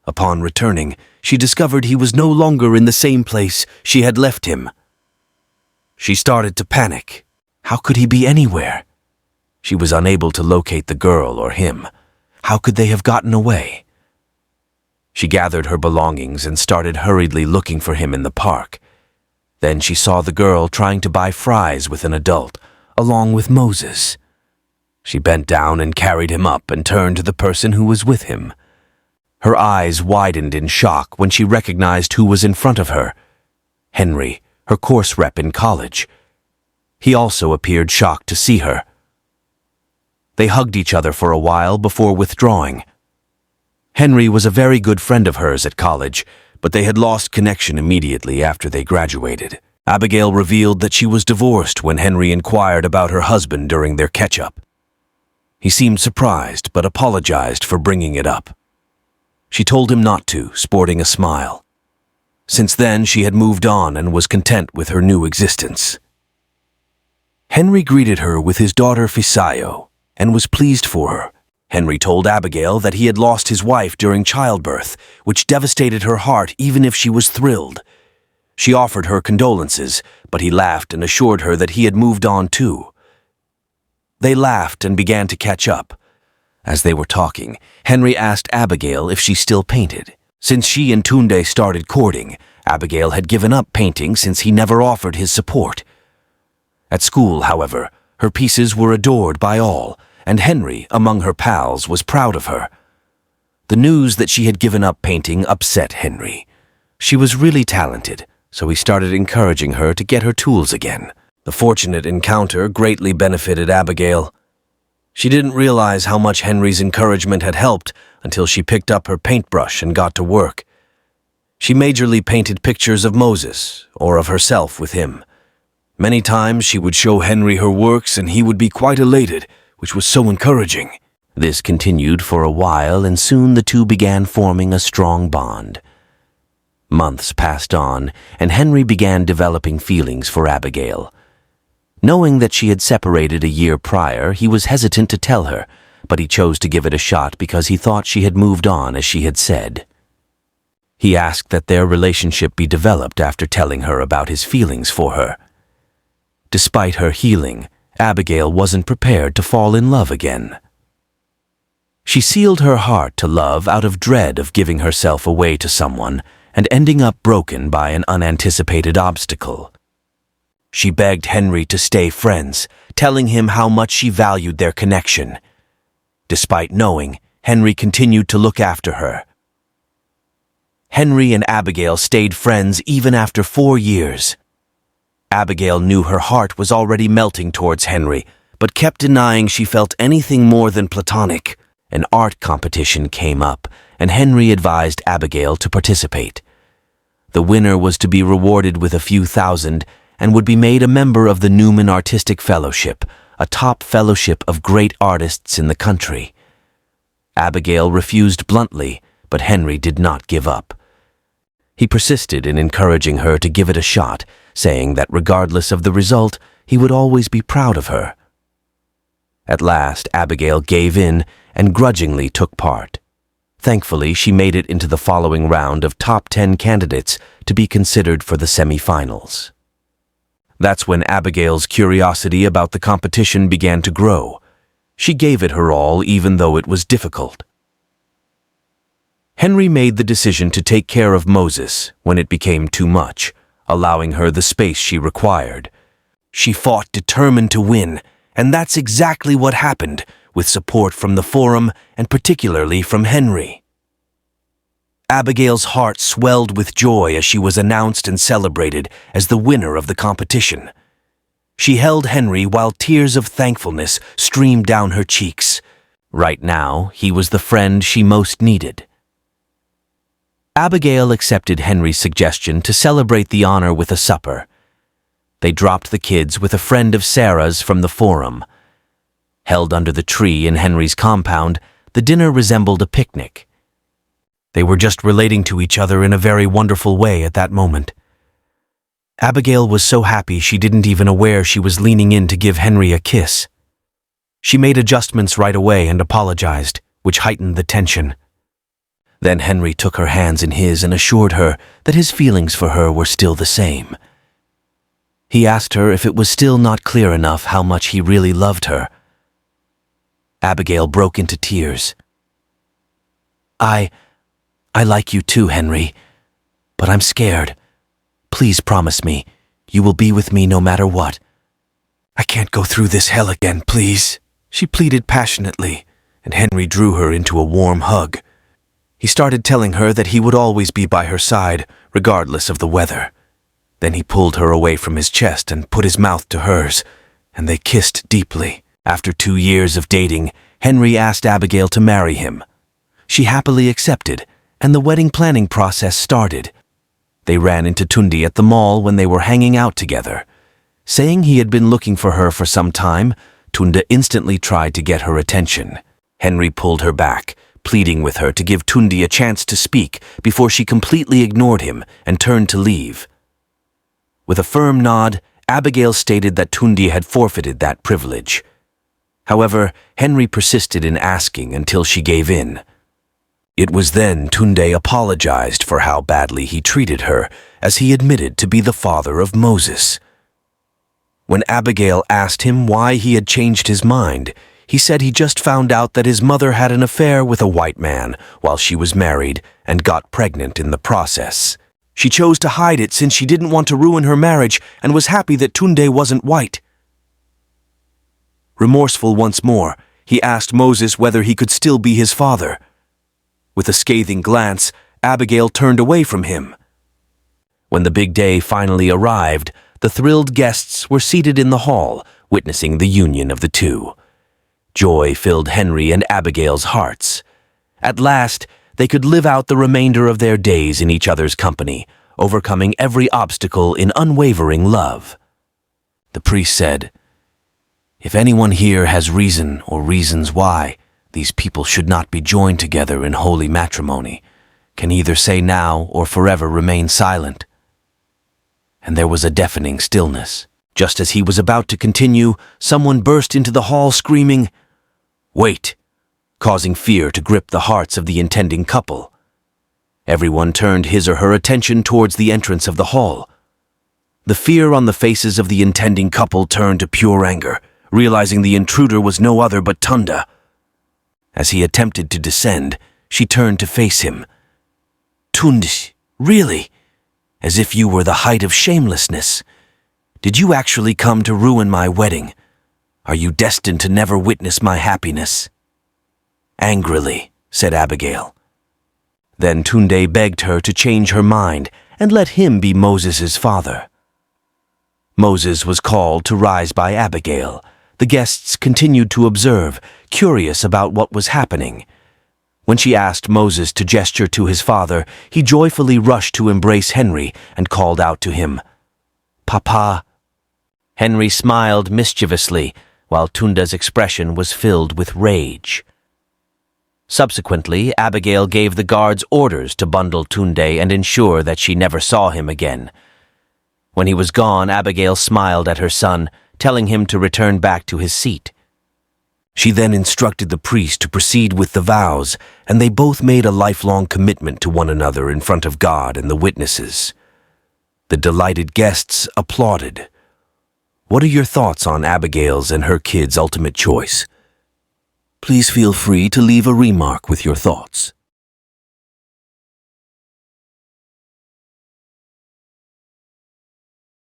Upon returning, she discovered he was no longer in the same place she had left him. She started to panic. How could he be anywhere? She was unable to locate the girl or him. How could they have gotten away? She gathered her belongings and started hurriedly looking for him in the park. Then she saw the girl trying to buy fries with an adult, along with Moses. She bent down and carried him up and turned to the person who was with him. Her eyes widened in shock when she recognized who was in front of her. Henry, her course rep in college. He also appeared shocked to see her. They hugged each other for a while before withdrawing. Henry was a very good friend of hers at college, but they had lost connection immediately after they graduated. Abigail revealed that she was divorced when Henry inquired about her husband during their catch-up. He seemed surprised, but apologized for bringing it up. She told him not to, sporting a smile. Since then, she had moved on and was content with her new existence. Henry greeted her with his daughter Fisayo and was pleased for her. Henry told Abigail that he had lost his wife during childbirth, which devastated her heart even if she was thrilled. She offered her condolences, but he laughed and assured her that he had moved on too. They laughed and began to catch up. As they were talking, Henry asked Abigail if she still painted. Since she and Tunde started courting, Abigail had given up painting since he never offered his support. At school, however, her pieces were adored by all, and Henry, among her pals, was proud of her. The news that she had given up painting upset Henry. She was really talented, so he started encouraging her to get her tools again. The fortunate encounter greatly benefited Abigail. She didn't realize how much Henry's encouragement had helped until she picked up her paintbrush and got to work. She majorly painted pictures of Moses or of herself with him. Many times she would show Henry her works and he would be quite elated, which was so encouraging. This continued for a while, and soon the two began forming a strong bond. Months passed on, and Henry began developing feelings for Abigail. Knowing that she had separated a year prior, he was hesitant to tell her, but he chose to give it a shot because he thought she had moved on, as she had said. He asked that their relationship be developed after telling her about his feelings for her. Despite her healing, Abigail wasn't prepared to fall in love again. She sealed her heart to love out of dread of giving herself away to someone and ending up broken by an unanticipated obstacle. She begged Henry to stay friends, telling him how much she valued their connection. Despite knowing, Henry continued to look after her. Henry and Abigail stayed friends even after 4 years. Abigail knew her heart was already melting towards Henry, but kept denying she felt anything more than platonic. An art competition came up, and Henry advised Abigail to participate. The winner was to be rewarded with a few thousand and would be made a member of the Newman Artistic Fellowship, a top fellowship of great artists in the country. Abigail refused bluntly, but Henry did not give up. He persisted in encouraging her to give it a shot, saying that regardless of the result, he would always be proud of her. At last, Abigail gave in and grudgingly took part. Thankfully, she made it into the following round of top 10 candidates to be considered for the semi-finals. That's when Abigail's curiosity about the competition began to grow. She gave it her all, even though it was difficult. Henry made the decision to take care of Moses when it became too much, allowing her the space she required. She fought determined to win, and that's exactly what happened, with support from the forum and particularly from Henry. Abigail's heart swelled with joy as she was announced and celebrated as the winner of the competition. She held Henry while tears of thankfulness streamed down her cheeks. Right now, he was the friend she most needed. Abigail accepted Henry's suggestion to celebrate the honor with a supper. They dropped the kids with a friend of Sarah's from the forum. Held under the tree in Henry's compound, the dinner resembled a picnic. They were just relating to each other in a very wonderful way at that moment. Abigail was so happy she didn't even aware she was leaning in to give Henry a kiss. She made adjustments right away and apologized, which heightened the tension. Then Henry took her hands in his and assured her that his feelings for her were still the same. He asked her if it was still not clear enough how much he really loved her. Abigail broke into tears. I like you too, Henry, but I'm scared. Please promise me you will be with me no matter what. I can't go through this hell again, please, she pleaded passionately, and Henry drew her into a warm hug. He started telling her that he would always be by her side, regardless of the weather. Then he pulled her away from his chest and put his mouth to hers, and they kissed deeply. After 2 years of dating, Henry asked Abigail to marry him. She happily accepted, and the wedding planning process started. They ran into Tundi at the mall when they were hanging out together. Saying he had been looking for her for some time, Tunda instantly tried to get her attention. Henry pulled her back, pleading with her to give Tundi a chance to speak before she completely ignored him and turned to leave. With a firm nod, Abigail stated that Tundi had forfeited that privilege. However, Henry persisted in asking until she gave in. It was then Tunde apologized for how badly he treated her, as he admitted to be the father of Moses. When Abigail asked him why he had changed his mind, he said he just found out that his mother had an affair with a white man while she was married and got pregnant in the process. She chose to hide it since she didn't want to ruin her marriage and was happy that Tunde wasn't white. Remorseful once more, he asked Moses whether he could still be his father. With a scathing glance, Abigail turned away from him. When the big day finally arrived, the thrilled guests were seated in the hall, witnessing the union of the two. Joy filled Henry and Abigail's hearts. At last, they could live out the remainder of their days in each other's company, overcoming every obstacle in unwavering love. The priest said, "If anyone here has reason or reasons why these people should not be joined together in holy matrimony, can either say now or forever remain silent." And there was a deafening stillness. Just as he was about to continue, someone burst into the hall screaming, "Wait!" causing fear to grip the hearts of the intending couple. Everyone turned his or her attention towards the entrance of the hall. The fear on the faces of the intending couple turned to pure anger, realizing the intruder was no other but Tunda. As he attempted to descend, she turned to face him. "Tund, really? As if you were the height of shamelessness. Did you actually come to ruin my wedding? Are you destined to never witness my happiness?" Angrily, said Abigail. Then Tunde begged her to change her mind and let him be Moses' father. Moses was called to rise by Abigail. The guests continued to observe, curious about what was happening. When she asked Moses to gesture to his father, he joyfully rushed to embrace Henry and called out to him, "Papa." Henry smiled mischievously, while Tunda's expression was filled with rage. Subsequently, Abigail gave the guards orders to bundle Tunde and ensure that she never saw him again. When he was gone, Abigail smiled at her son, telling him to return back to his seat. She then instructed the priest to proceed with the vows, and they both made a lifelong commitment to one another in front of God and the witnesses. The delighted guests applauded. What are your thoughts on Abigail's and her kids' ultimate choice? Please feel free to leave a remark with your thoughts.